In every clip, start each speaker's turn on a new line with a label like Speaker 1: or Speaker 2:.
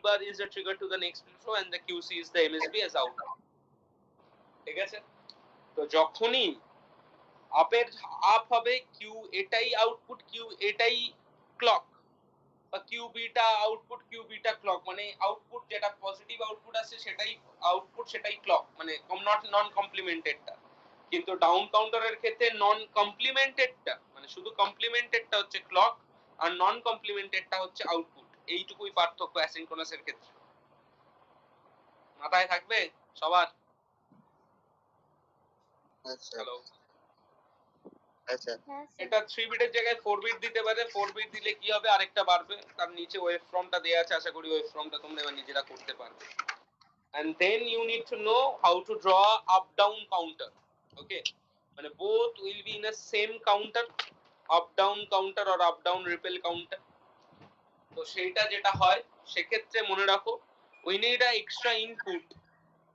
Speaker 1: bar is the trigger to the next flip flop and the QC is the MSB as output. ঠিক আছে? তো যখনই up হবে Q এটাই output, Q এটাই ক্লক, বা Q beta output, Q beta clock, মানে output যেটা পজিটিভ আউটপুট আছে সেটাই আউটপুট, সেটাই ক্লক, মানে নন কমপ্লিমেন্টেডটা। কিন্তু ডাউন কাউন্টারের ক্ষেত্রে নন কমপ্লিমেন্টেডটা, মানে শুধু কমপ্লিমেন্টেডটা হচ্ছে ক্লক আর নন কমপ্লিমেন্টেডটা হচ্ছে আউটপুট। এইটুকুই পার্থক্য অ্যাসিনক্রোনাসের ক্ষেত্রে। মাথায় থাকবে সবার? হ্যালো,
Speaker 2: আচ্ছা,
Speaker 1: এটা 3 বিটের জায়গায় 4 বিট দিতে পারে। 4 বিট দিলে কি হবে, আরেকটা বাড়বে, তার নিচে ওয়েভ ফর্মটা দেয়া আছে, আশা করি ওয়েভ ফর্মটা তোমরা এবার নিজেরা করতে পারবে। And then you need to know how to draw up down counter. Okay, মানে both will be in a same counter, up down counter or up down ripple counter. তো সেইটা যেটা হয় সেক্ষেত্রে মনে রাখো we need a extra input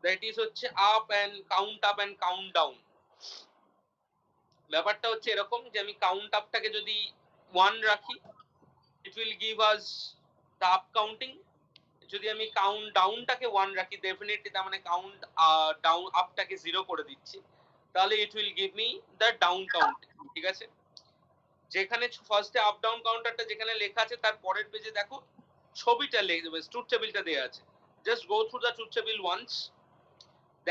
Speaker 1: that is হচ্ছে up and count down. ব্যাপারটা হচ্ছে এরকম যে আমি কাউন্ট আপটাকে যদি 1 রাখি, it will give us the up counting. যদি আমি কাউন্ট ডাউনটাকে 1 রাখি, ডেফিনেটলি তার মানে কাউন্ট ডাউন আপটাকে 0 করে দিচ্ছি, তাহলে it will give me the down count. ঠিক আছে? যেখানে ফার্স্টে আপ ডাউন কাউন্টারটা যেখানে লেখা আছে তার পরের পেজে দেখো ছবিটা লেখা যাবে, ট্রুথ টেবিলটা দেয়া আছে। Just go through the truth table once,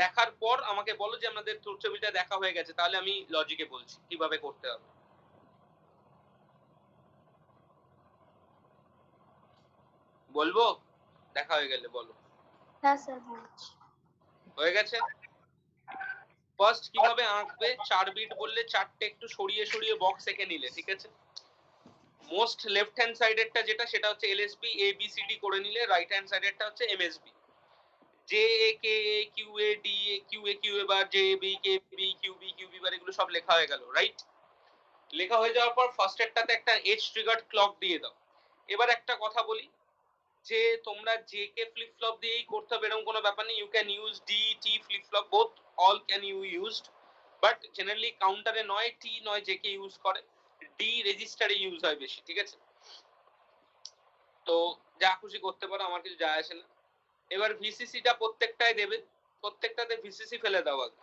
Speaker 1: দেখার পর আমাকে বলো যে আমাদের ট্রুথ টেবিলটা দেখা হয়ে গেছে, তাহলে আমি লজিকে বলছি কিভাবে করতে হবে। বলবো? দেখা হয়ে গেলে বলো।
Speaker 3: হ্যাঁ স্যার বলছি।
Speaker 1: হয়ে গেছে? ফার্স্ট কিভাবে আঁকবে, 4 বিট বললে 4টে একটু সরিয়ে সরিয়ে বক্স এঁকে নিলে, ঠিক আছে? মোস্ট লেফট হ্যান্ড সাইডেরটা যেটা, সেটা হচ্ছে LSB A B C D করে নিলে, রাইট হ্যান্ড সাইডেরটা হচ্ছে MSB, J A K A Q A D A Q A bar, J B K B Q B bar, এগুলো সব লেখা হয়ে গেল, রাইট? লেখা হয়ে যাওয়ার পর ফার্স্টেরটাতে একটা এজ ট্রিগার্ড ক্লক দিয়ে দাও। এবার একটা কথা বলি যে তোমরা জে কে ফ্লিপ ফ্লপ দিয়েই করতে হবে এরকম কোনো ব্যাপার নেই। You can use D T flip flop, both all can you used, but generally কাউন্টারে নয় টি নয় জে কে ইউজ করে, ডি রেজিস্টারে ইউজ হয় বেশি, ঠিক আছে? তো যা খুশি করতে পারো, আমার কিছু যায় আসে না। এবার ভিসিসিটা প্রত্যেকটায় দেবে, প্রত্যেকটাতে ভিসিসি ফেলে দাও। আগে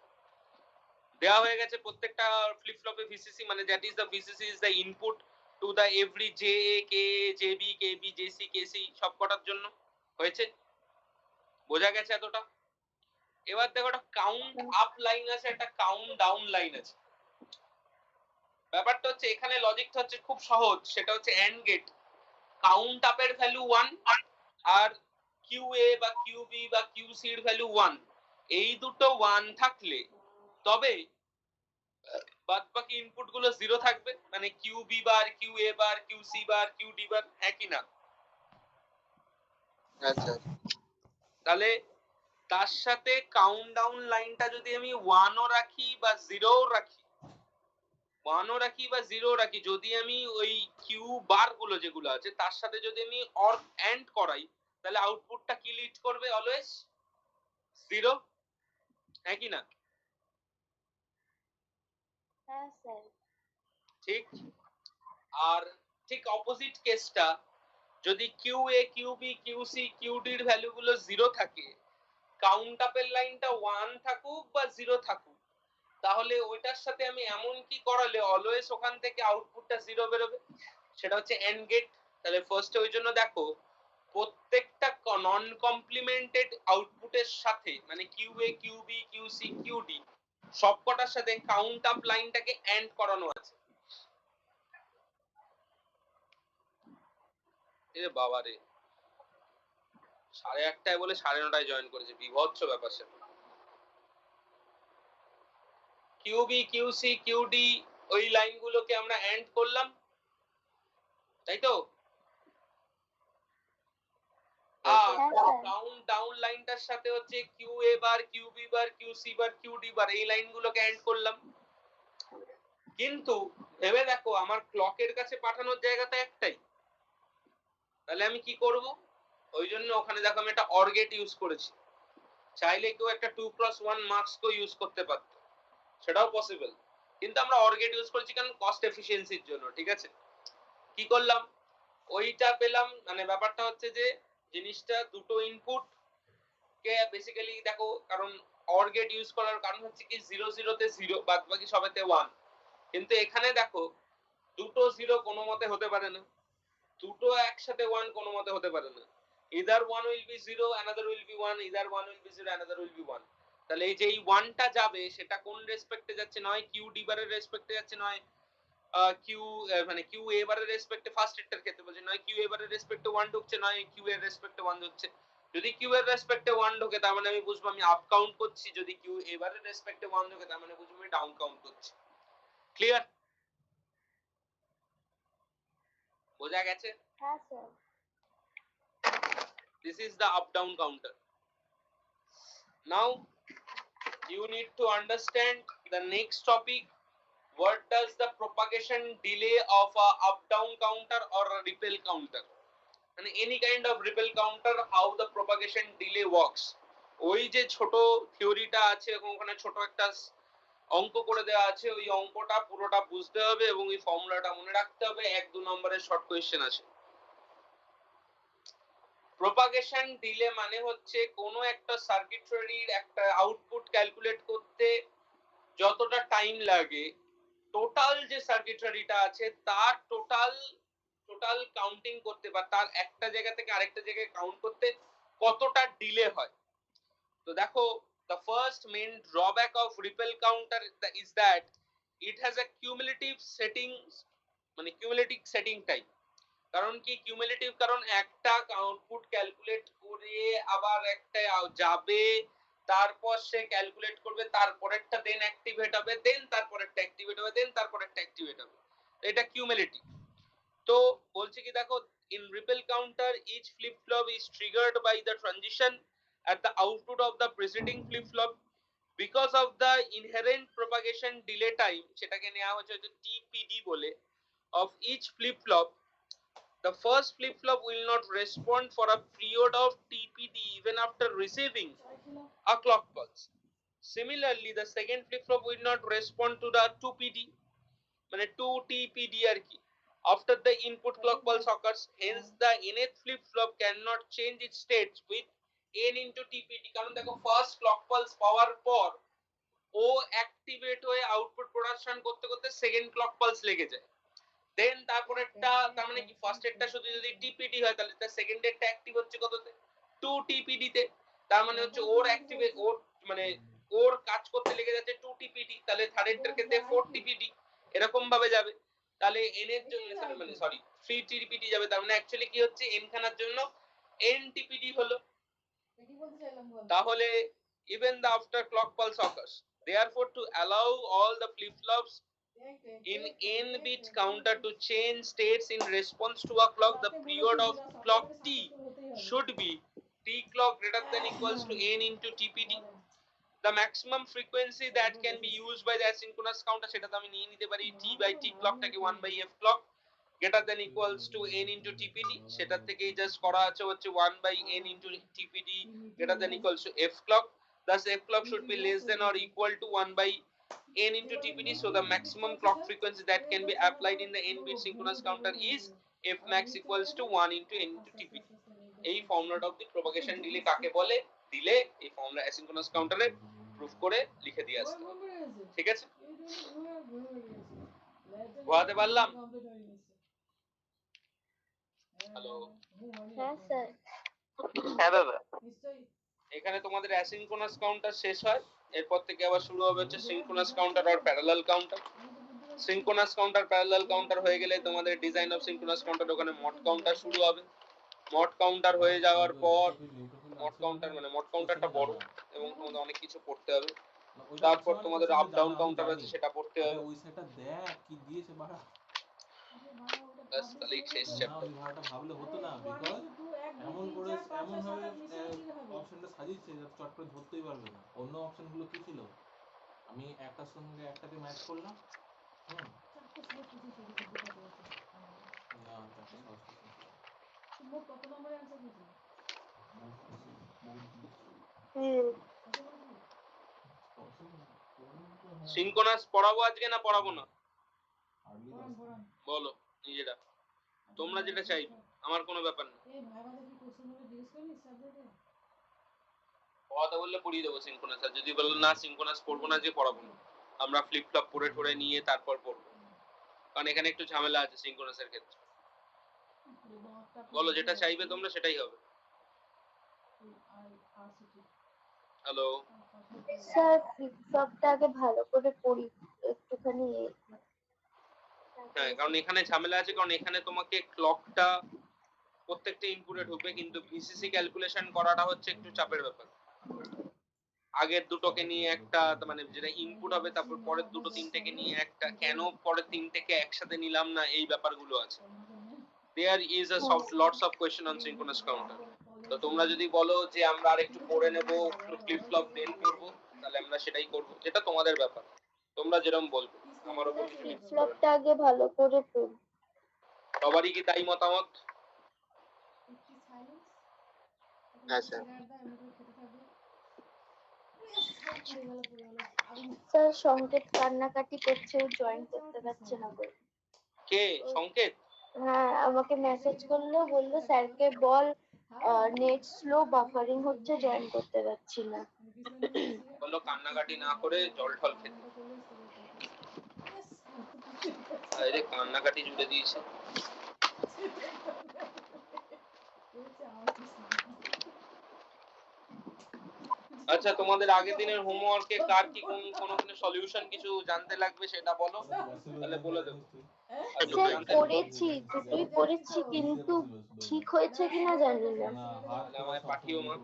Speaker 1: দেওয়া হয়ে গেছে প্রত্যেকটা ফ্লিপ ফ্লপে ভিসিসি, মানে that is the VCC is the input to the every J A K A B K K B J C K C কটার জন্য। হয়েছে? বোঝা গেছে এতটা? এবার দেখো একটা কাউন্ট আপ লাইন আছে, একটা কাউন্ট ডাউন লাইন আছে। ব্যাপারটা হচ্ছে এখানে লজিকটা হচ্ছে খুব সহজ, সেটা হচ্ছে এন্ড গেট। কাউন্ট আপের ভ্যালু 1 আর কিউ এ বা কিউ বি বা কিউ সি এর ভ্যালু 1, এই দুটো 1 থাকলে তবে বাদ বাকি ইনপুট গুলো 0 থাকবে, মানে Q B bar, Q A bar, Q C bar, Q D bar একই না?
Speaker 2: আচ্ছা,
Speaker 1: তাহলে তার সাথে কাউন্ট ডাউন লাইনটা যদি আমি 1 ও রাখি বা 0 ও রাখি, 1 ও রাখি বা 0 ও রাখি, যদি আমি ওই কিউ বার গুলো যেগুলো আছে তার সাথে যদি আমি অর এন্ড করাই, তাহলে আউটপুটটা কি লিড করবে? অলওয়েজ 0, একই না?
Speaker 3: হ্যাঁ স্যার।
Speaker 1: ঠিক। আর ঠিক অপোজিট কেসটা, যদি Q A Q B Q C Q D এর ভ্যালু গুলো 0 থাকে, কাউন্ট আপের লাইনটা 1 থাকুক বা 0 থাকুক, তাহলে ওইটার সাথে আমি এমন কি করালে অলওয়েজ ওখান থেকে আউটপুটটা 0 বেরোবে, সেটা হচ্ছে এন্ড গেট। তাহলে ফার্স্টে ওই জন্য দেখো প্রত্যেকটা নন কমপ্লিমেন্টেড আউটপুটের সাথে, মানে Q A Q B Q C Q D সবকটার সাথে কাউন্ট আপ লাইনটাকে এন্ড করানো আছে। এ বাবা রে, 8:30 বলে 9:30 জয়েন করেছে, বিভৎস ব্যাপার সেটা। কিউবি কিউসি কিউডি ওই লাইনগুলোকে আমরা এন্ড করলাম, তাই তো? আর কাউন্ট ডাউন লাইনটার সাথে হচ্ছে Q A bar Q B bar Q C bar Q D bar এই লাইনগুলোকে এন্ড করলাম। কিন্তু ভেবে দেখো আমার ক্লকের কাছে পাঠানোর জায়গাটা একটাই, তাহলে আমি কি করব? ওই জন্য ওখানে দেখো আমি একটা অর গেট ইউজ করেছি। চাইলে কেউ একটা 2x1 মার্কস কো ইউজ করতে পারতো, সেটাও পসিবল, কিন্তু আমরা অর গেট ইউজ করেছি কারণ কস্ট এফিসিয়েন্সির জন্য, ঠিক আছে? কি করলাম? ওইটা পেলাম, মানে ব্যাপারটা হচ্ছে যে জিনিসটা দুটো ইনপুট কে বেসিক্যালি দেখো, কারণ অর গেট ইউজ করার কারণ হচ্ছে কি 0 তে 0, বাদ বাকি সবেতে 1। কিন্তু এখানে দেখো দুটো 0 কোনো মতে হতে পারে না, দুটো একসাথে 1 কোনো মতে হতে পারে না। either one will be 0, another will be 1, either one will be 0, another will be 1। তাহলে এই যে এই 1টা যাবে সেটা কোন রেসপেক্টে যাচ্ছে, নয় কিউ ডি বারের রেসপেক্টে যাচ্ছে, নয় কিউ মানে কিউ এ বারের রেসপেক্টে, ফার্স্ট এটার ক্ষেত্রে বলছি, নয় কিউ এ বারের রেসপেক্টে 1 ঢুকছে, নয় কিউ এর রেসপেক্টে 1 ঢুকছে। যদি কিউ এর রেসপেক্টে 1 ঢোকে তার মানে আমি বুঝবো আমি আপ কাউন্ট করছি, যদি কিউ এ বারের রেসপেক্টে 1 ঢোকে তার মানে বুঝবো আমি ডাউন কাউন্ট করছি। ক্লিয়ার? বোঝা গেছে?
Speaker 3: হ্যাঁ sir.
Speaker 1: This is the up down counter. Now you need to understand the next topic. What does the propagation delay of a up down counter or a ripple counter, and any kind of ripple counter, how the propagation delay works? ওই যে ছোট থিওরিটা আছে ওখানে ছোট একটা অঙ্ক করে দেওয়া আছে, ওই অঙ্কটা পুরোটা বুঝতে হবে এবং এই ফর্মুলাটা মনে রাখতে হবে। 1-2 নম্বরের শর্ট কোয়েশ্চেন আছে। প্রপাগেশন ডিলে মানে হচ্ছে কোনো একটা সার্কিটরির একটা আউটপুট ক্যালকুলেট করতে যতটা টাইম লাগে, টোটাল যে সার্কিটরিটা আছে তার টোটাল কাউন্টিং করতে বা তার একটা জায়গা থেকে আরেকটা জায়গায় কাউন্ট করতে কতটা ডিলে হয়। তো দেখো, the first main drawback of ripple counter is that it has a cumulative setting, মানে cumulative setting time। কারণ কি কিউমুলেটিভ? কারণ একটা আউটপুট ক্যালকুলেট করে আবার একটা যাবে, তারপর সে ক্যালকুলেট করবে, তারপরেরটা দেন অ্যাক্টিভেট হবে, দেন তারপরেরটা অ্যাক্টিভেট হবে, দেন তারপরেরটা অ্যাক্টিভেট হবে। এটা কিউমুলেটিভ। তো বলছে কি দেখো, in ripple counter each flip flop is triggered by the transition at the output of the preceding flip flop because of the inherent propagation delay time, সেটাকে নেওয়া হচ্ছে TPD বলে, of each flip flop. The first flip-flop will not respond for a period of TPD even after receiving a clock pulse. Similarly, the second flip-flop will not respond to the 2PD, মানে 2TPD আর কি, after the input clock pulse occurs. Hence, the nth flip-flop cannot change its state with n into TPD. কারণ দেখো, first clock pulse পাওয়ার পর ও activate হয়ে output production করতে করতে second clock pulse লেগে যায়। দেন তারপরেরটা, তার মানে কি ফার্স্ট এরটা শুধু যদি টিপিডি হয় তাহলে তার সেকেন্ড এরটা অ্যাক্টিভ হচ্ছে কততে? 2 টিপিডি তে। তার মানে হচ্ছে ওর অ্যাক্টিভেট ওর মানে ওর কাজ করতে লেগে যাচ্ছে 2 টিপিডি, তাহলে থার্ড এরটার ক্ষেত্রে 4 টিপিডি, এরকম ভাবে যাবে। তাহলে এন এর জন্য মানে সরি 3 টিপিডি যাবে। তার মানে অ্যাকচুয়ালি কি হচ্ছে, এন খানার জন্য এন টিপিডি হলো। তাহলে even the after clock pulse occurs, therefore to allow all the flip flops in n bit counter to change states in response to a clock, the period of clock t should be t clock greater than equals to n into tpd. The maximum frequency that can be used by the asynchronous counter, সেটা তো আমি নিয়ে নিতে পারি t by t clockটাকে 1 by f clock greater than equals to n into tpd, সেটার থেকেই just করা আছে হচ্ছে 1 by n into tpd greater than equals to f clock. Thus f clock should be less than or equal to 1 by n into tpd. So the maximum clock frequency that can be applied in the n bit synchronous counter is f max equals to 1 into n into tpd. এই ফর্মুলাটা of the propagation delay কাকে বলে, দিলে এই formula asynchronous কাউন্টারে proof করে লিখে দিয়ে আসতে হবে। ঠিক আছে, বোঝাতে পারলাম? হ্যালো,
Speaker 3: হ্যাঁ স্যার।
Speaker 2: হ্যাঁ দাদা।
Speaker 1: এখানে তোমাদের অ্যাসিনক্রোনাস কাউন্টার শেষ হয়, এরপর থেকে আবার শুরু হবে হচ্ছে সিনক্রোনাস কাউন্টার আর parallel counter. Synchronous counter parallel counter হয়ে গেলে তোমাদের ডিজাইন অফ সিনক্রোনাস কাউন্টার, ওখানে মড কাউন্টার শুরু হবে। মড কাউন্টার হয়ে যাওয়ার পর মড কাউন্টার মানে মড কাউন্টারটা বড় এবং তোমাদের অনেক কিছু পড়তে হবে। তারপর তোমাদের আপ ডাউন কাউন্টার আছে, সেটা পড়তে হবে।
Speaker 4: ওই সেটা দেখ কি দিয়েছে বাড়া,
Speaker 1: ব্যাস তাহলেই শেষ
Speaker 4: না
Speaker 1: চ্যাপ্টার।
Speaker 4: ওই ভাড়াটা ভাবলে হতো না, বিকজ এমন করে এমন ভাবে অপশনটা সাজিয়েছে যাতে চট করে ধরতেই পারবে না। অন্য অপশনগুলো কি ছিল, আমি একটার সঙ্গে একটাকে ম্যাচ করলাম, না চারটে সহজ
Speaker 1: সিনক্রোনাস পড়াবো আজকে না পড়াবো না? বলো নিজেরা, তোমরা যেটা চাইবে, আমার কোনো ব্যাপার না। পড়াতে বললে পড়িয়ে দেবো সিনক্রোনাস, আর যদি বলো না সিনক্রোনাস পড়বো না, যে পড়াবো না, আমরা ফ্লিপ ফ্লপ পড়ে ঠরে নিয়ে তারপর পড়বো, কারণ এখানে একটু ঝামেলা আছে সিনক্রোনাসের ক্ষেত্রে। বলো যেটা চাইবে তোমরা সেটাই হবে। হ্যালো,
Speaker 3: স্যার ফ্লিপ ফ্লপটা আগে ভালো করে পড়ি একটুখানি।
Speaker 1: হ্যাঁ কারণ এখানে ঝামেলা আছে, কারণ এখানে তোমাকে ক্লকটা প্রত্যেকটা ইনপুটে ঢুকবে, কিন্তু ভিসিসি ক্যালকুলেশন করাটা হচ্ছে একটু চাপের ব্যাপার। আগের দুটোকে নিয়ে একটা, মানে যেটা ইনপুট হবে, তারপর পরের দুটো তিনটেকে নিয়ে একটা, কেন পরের তিনটেকে একসাথে নিলাম না, এই ব্যাপারগুলো আছে। There is a lots of question on synchronous counter. তো তোমরা যদি বলো যে আমরা আর একটু পড়ে নেবো, একটু ফ্লিপ ফ্লপ দেন করবো, তাহলে আমরা সেটাই করবো, যেটা তোমাদের ব্যাপার, তোমরা যেরকম বলবে, আমার উপর কিছু
Speaker 3: ফ্লিপ
Speaker 1: নির্ভর করে না।
Speaker 3: ফ্লপটা আগে ভালো করে পড়ি।
Speaker 1: সবারই কি তাই মতামত?
Speaker 2: হ্যাঁ স্যার।
Speaker 3: স্যার সংকেত কান্নাকাটি করছে, জয়েন করতে পারছে না বলে।
Speaker 1: কে সংকেত?
Speaker 3: হ্যাঁ আমাকে মেসেজ করলো, বললো স্যারকে বল নেট স্লো বাফারিং হচ্ছে, জয়েন করতে পারছি না।
Speaker 1: বললো কান্নাকাটি না করে জল ঠল খেতে। আরে কান্নাকাটি জুড়ে দিয়েছে। আচ্ছা তোমাদের আগের দিনের হোমওয়ার্কে কার কি কোনো সলিউশন কিছু জানতে লাগবে সেটা বলো, তাহলে বলে দেবো। আর যদি
Speaker 3: স্যার
Speaker 1: জানতে
Speaker 3: পড়েছি, দুটোই পড়েছি, কিন্তু ঠিক হয়েছে কিনা জানি না।
Speaker 1: তাহলে আমায় পাঠিও মা।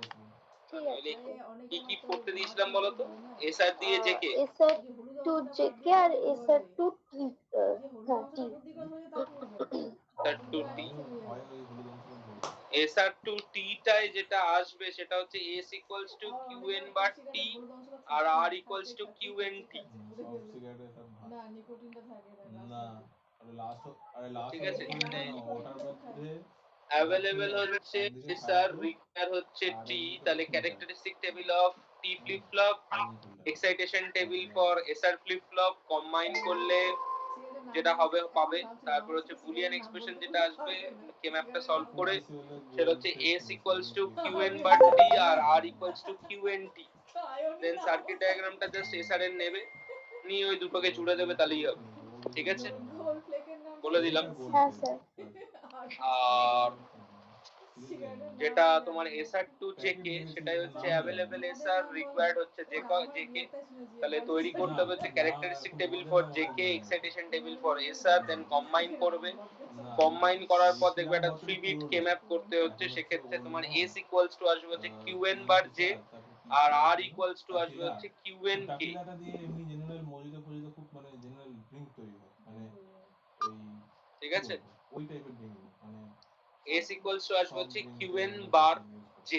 Speaker 3: ঠিক
Speaker 1: নইলে
Speaker 3: আছে।
Speaker 1: কি কি পড়তে দিয়েছিলাম বলো তো? এসআর দিয়ে জেকে,
Speaker 3: এসআর টু জেকে আর এসআর টু টি। হ্যাঁ T.
Speaker 1: SR to T. SR to T টাই যেটা আসবে সেটা হচ্ছে S equals to QN bar T আর R equals to QN T. ঠিক আছে, মানে অ্যাভেলেবল হচ্ছে এসআর, রিকোয়ার হচ্ছে টি, তাহলে characteristic table of T flip flop, excitation table for SR flip flop, combine করলে যেটা হবে পাবে। তারপর হচ্ছে বুলিয়ান এক্সপ্রেশন যেটা আসবে কে ম্যাপটা সলভ করে, সেটা হচ্ছে s equals to qn bar t আর r equals to qnt। Then circuit ডায়াগ্রামটা জাস্ট এসআর এর নেবে, নিয়ে ওই দুটোকে জুড়ে দেবে, তাহলেই হবে। ঠিক আছে, বলে দিলাম।
Speaker 3: হ্যাঁ স্যার।
Speaker 1: আর যেটা তোমার এসআর টু জেকে, সেটাই হচ্ছে অ্যাভেলেবল এসআর, রিকোয়ার্ড হচ্ছে জেকে, তাহলে তৈরি করতে হবে হচ্ছে characteristic table for JK, excitation table for SR, then combine করবে। কম্বাইন করার পর দেখবে একটা 3 বিট কে ম্যাপ করতে হচ্ছে, সেক্ষেত্রে তোমার s ইকুয়ালস টু আসবে হচ্ছে qn বার j আর r ইকুয়ালস টু আসবে হচ্ছে qn k। ঠিক আছে, s ইকুয়ালস টু আসবে হচ্ছে qn bar j,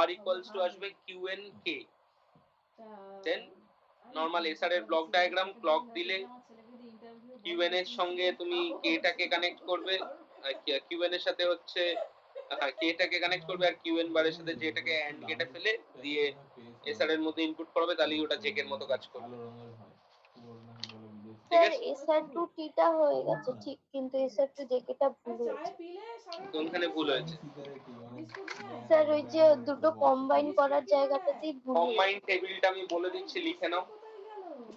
Speaker 1: r equals to আসবে qn k। দেন নরমাল এসআর এর ব্লক ডায়াগ্রাম, ক্লক দিলে qn এর সঙ্গে তুমি k টাকে কানেক্ট করবে, qn এর সাথে হচ্ছে k টাকে কানেক্ট করবে, আর qn বারের সাথে j টাকে এন্ড গেটে ফেলে দিয়ে এসআর এর মধ্যে ইনপুট করাবে, তাহলেই ওটা জেকের মতো কাজ করবে। ঠিক
Speaker 3: স্যার
Speaker 1: আছে,
Speaker 3: এসআর টু টিটা হয়ে গেছে ঠিক, কিন্তু এসআর টু জেকেটা ভুল হয়েছে।
Speaker 1: কোনখানে ভুল হয়েছে?
Speaker 3: স্যার ওই যে দুটো কম্বাইন করার জায়গাটাতেই ভুল হয়েছে।
Speaker 1: কম্বাইন টেবিলটা আমি বলে দিচ্ছি, লিখে নাও।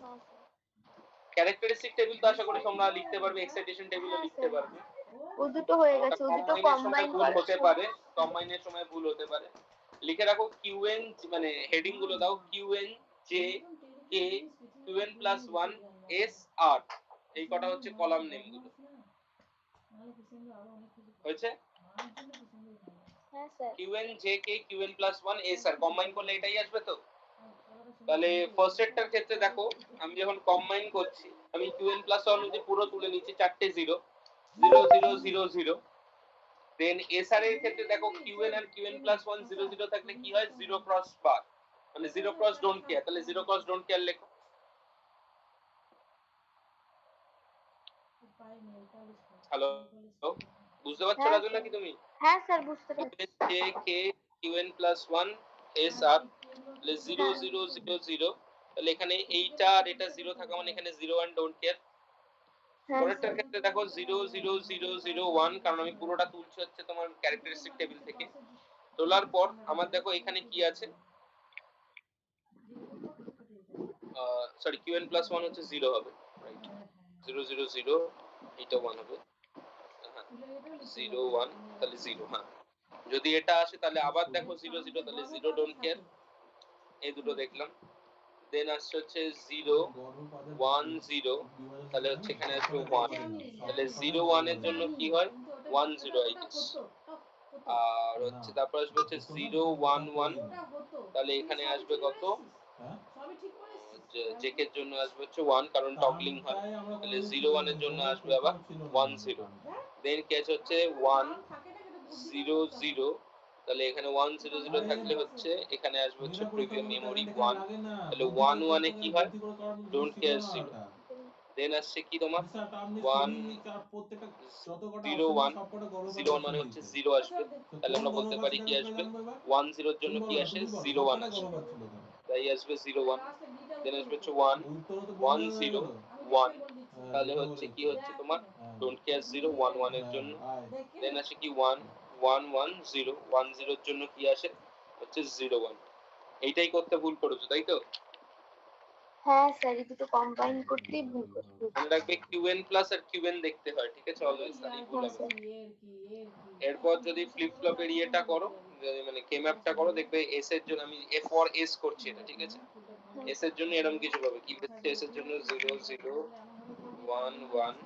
Speaker 3: হ্যাঁ স্যার।
Speaker 1: ক্যারেক্টারিস্টিক টেবিল তো আশা করি তোমরা লিখতে পারবে, এক্সাইটেশন টেবিলও লিখতে পারবে।
Speaker 3: ও দুটো হয়ে গেছে, ও দুটো কম্বাইন
Speaker 1: ভুল
Speaker 3: করার
Speaker 1: হতে পারে, কম্বাইনের সময় ভুল হতে পারে। লিখে রাখো কিউএন, মানে হেডিং গুলো দাও QN J K QN plus 1 S R, এই কটা হচ্ছে কলাম নেম গুলো। হয়েছে?
Speaker 3: হ্যাঁ sir.
Speaker 1: QN J K QN plus 1 S R, combine করলে এটাই আসবে তো। তাহলে ফার্স্ট এরটার ক্ষেত্রে দেখো, আমি যখন কম্বাইন করছি, আমি কিউএন প্লাস 1 যদি পুরো তুলে নিচ্ছি, চারটে 0 0 0 0 0। দেন এসআর এর ক্ষেত্রে দেখো কিউএন আর কিউএন প্লাস 1 0 0 থাকলে কি হয়, 0 ক্রস বার, মানে 0 ক্রস ডোন্ট কেয়ার, তাহলে 0 ক্রস ডোন্ট কেয়ার লেখো। হ্যালো, বুঝতে পারছো রাজু নাকি তুমি?
Speaker 3: হ্যাঁ স্যার বুঝতে পারছি।
Speaker 1: J K QN plus 1 SR, তাহলে 0 0 0 0, তাহলে এখানে এইটা আর এটা 0 থাকা মানে এখানে 0 1 ডোন্ট কেয়ার। পরেরটার ক্ষেত্রে দেখো 0 0 0 0 1, কারণ আমি পুরোটা তুলছি হচ্ছে তোমার ক্যারেক্টারিস্টিক টেবিল থেকে। তোলার পর আমার দেখো এখানে কি আছে, সরি কিউএন প্লাস 1 হচ্ছে 0 হবে, রাইট, 0 0 0, এটা 1 হবে, হ্যাঁ 0 1, তাহলে 0, হ্যাঁ যদি এটা আসে তাহলে আবার দেখো 0 0, তাহলে 0 ডোন্ট কেয়ার, এই দুটো দেখলাম। দেন আসছে হচ্ছে 0 1 0, তাহলে হচ্ছে এখানে আসবে 1, তাহলে 0 1 এর জন্য কি হয় 1 0 আই গেস, আর হচ্ছে তারপর আসবে হচ্ছে 0 1 1, তাহলে এখানে আসবে কত,
Speaker 4: হ্যাঁ
Speaker 1: জেকের জন্য আসবে হচ্ছে 1 কারণ টগলিং হয়, তাহলে 0 1 এর জন্য আসবে আবার 1 0, দেন ক্যাচ হচ্ছে 1 0 0, তাহলে এখানে 1 0 0 থাকলে হচ্ছে এখানে আসবে হচ্ছে প্রিভিউ মেমোরি 1, তাহলে 1 1 এ কি হয় ডোন্ট কেয়ার 0, দেন আসছে কি তোমার 1 0 1, 0 1 মানে হচ্ছে 0 আসবে, তাহলে আমরা বলতে পারি কি আসবে 1 0 এর জন্য কি আসে 0 1 আসবে, তাই আসবে 0 1, দেন আসবে হচ্ছে 1 1 0 1, তাহলে হচ্ছে কি হচ্ছে তোমার ডোন্ট কেয়ার 0 1 1 এর জন্য, দেন আসে কি 1 1 1 0 1 0 এর জন্য কি আসে হচ্ছে 0 1, এইটাই করতে ভুল করেছো তাই তো?
Speaker 3: হ্যাঁ স্যার, এই দুটো কম্বাইন করতেই ভুল করতে।
Speaker 1: মনে রাখবে কিউএন প্লাস আর কিউএন দেখতে হয়, ঠিক আছে অলওয়েজ, তাহলেই ভুল হবে। এরপর যদি ফ্লিপ ফ্লপের ইয়েটা করো, যদি মানে কে ম্যাপটা করো, দেখবে এস এর জন্য আমি এ ফর এস করছি এটা, ঠিক আছে, এস এর জন্য এরকম কিছু পাবে, কি হচ্ছে এস এর জন্য 0 0 1 1,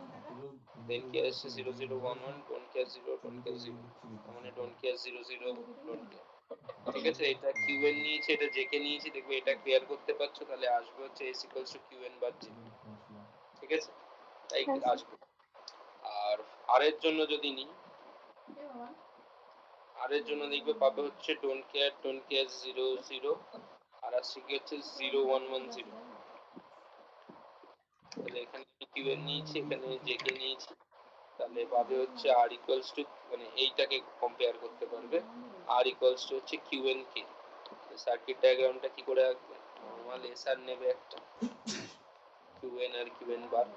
Speaker 1: দেন কি আসছে 0 0 1 1, ডোন্ট কেয়ার 0 ডোন্ট কেয়ার 0, মানে ডোন্ট কেয়ার 0 0 ডোন্ট কেয়ার, ঠিক আছে, এটা কিউএন নিয়েছি, এটা জেকে নিয়েছি, দেখবে এটা ক্লিয়ার করতে পারছো, তাহলে আসবে হচ্ছে এস ইকুয়ালস টু কিউএন বাদ জে, ঠিক আছে, তাই
Speaker 3: হ্যাঁ স্যার।
Speaker 1: আসবে। আর আর এর জন্য যদি নিই, আর এর জন্য দেখবে পাবে হচ্ছে ডোন্ট কেয়ার 0 0, আর আসছে কি হচ্ছে 0 1 1 0, তাহলে এখানে কিউএন নিয়েছি, এখানে জেকে নিয়েছি, তাহলে পাবে হচ্ছে আর ইকুয়ালস টু, মানে এইটাকে কম্পেয়ার করতে পারবে আর ইকুয়ালস টু হচ্ছে কিউএন কে, সার্কিট ডায়াগ্রামটা কি করে আঁকবে, নরমাল এসআর নেবে একটা, কিউএন আর কিউএন বার,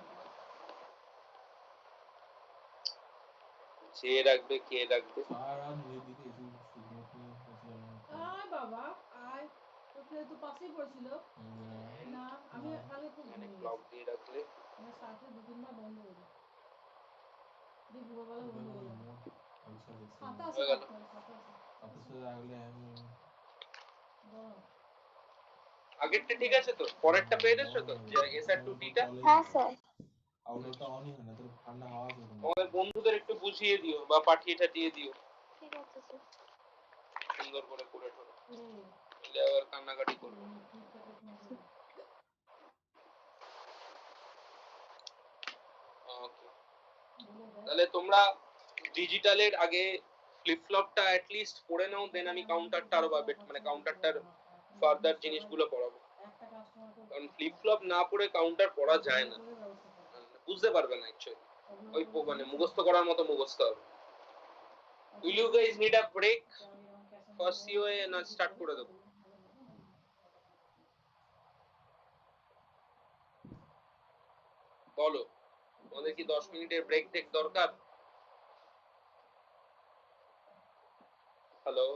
Speaker 1: জে রাখবে কে রাখবে,
Speaker 4: আর নিজের দিকে এসে শুধুমাত্র
Speaker 5: আয় বাবা আয়, তোকে তো পাশেই পড়ছিল না, আমি কালকে খুব
Speaker 1: মানে
Speaker 5: ঘুমিয়ে
Speaker 1: ক্লক
Speaker 5: গেছি,
Speaker 1: দিয়ে রাখলে
Speaker 5: আমার সাথে 2-3 বার বন্ধ হলো, দিয়ে ভোরবেলা বন্ধ হলো, ছাতা আছে,
Speaker 1: হয়ে গেল।
Speaker 5: ছাতা আছে গরম।
Speaker 1: আগেরটা ঠিক আছে তো, পরেরটা পেয়ে গেছো তো, যে এসআর 2 টা
Speaker 3: হ্যাঁ স্যার।
Speaker 4: আউটলেটটা অনই হয় না, তোর ঠান্ডা হাওয়া আসবে তোমার।
Speaker 1: তোমাদের বন্ধুদের একটু বুঝিয়ে দিও বা পাঠিয়ে টাঠিয়ে দিও
Speaker 3: ঠিক আছে স্যার।
Speaker 1: সুন্দর করে করে ঠোরো,
Speaker 5: করে
Speaker 1: এলে আবার কান্নাকাটি করবে।
Speaker 5: ঠিকঠাক ফোন করে
Speaker 1: ওকে,
Speaker 5: বলে দেয়।
Speaker 1: তাহলে তোমরা ডিজিটালের আগে ফ্লিপ ফ্লপটা অ্যাট লিস্ট পড়ে নাও, দেন আমি কাউন্টারটা আরো মানে কাউন্টারটার ফার্দার জিনিসগুলো পড়াবো,
Speaker 5: একটা কাস্টমারকে
Speaker 1: কারণ ফ্লিপ ফ্লপ না পড়ে কাউন্টার পড়া যায় না, বুঝতে পারবে না অ্যাকচুয়ালি, ওই মানে মুখস্থ করার মতো মুখস্থ হবে। Will you guys need a break for COA, না স্টার্ট করে দেবো? বলো, তোমাদের কি 10 মিনিটের ব্রেক টেক দরকার? হ্যালো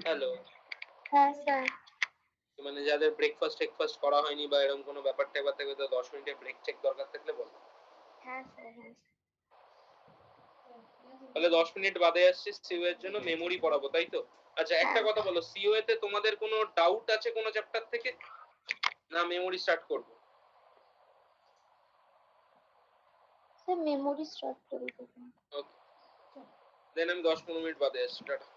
Speaker 1: হ্যালো,
Speaker 3: হ্যাঁ স্যার।
Speaker 1: মানে যাদের ব্রেকফাস্ট টেকফাস্ট করা হয়নি বা এরকম কোনো ব্যাপার ট্যাপার থাকবে, তো 10 মিনিটের ব্রেক চেক দরকার থাকলে বলো।
Speaker 3: হ্যাঁ স্যার। হ্যাঁ স্যার।
Speaker 1: তাহলে 10 মিনিট বাদে আসছি সিও এর জন্য, মেমোরি পড়াবো তাই তো? আচ্ছা একটা কথা বলো, সিও তে তোমাদের কোনো ডাউট আছে কোনো চ্যাপ্টার থেকে, না মেমোরি স্টার্ট করবো?
Speaker 3: স্যার মেমোরি স্টার্ট করে দেবেন।
Speaker 1: ওকে, দেন আমি 10-15 মিনিট বাদে আসছি, টাটা।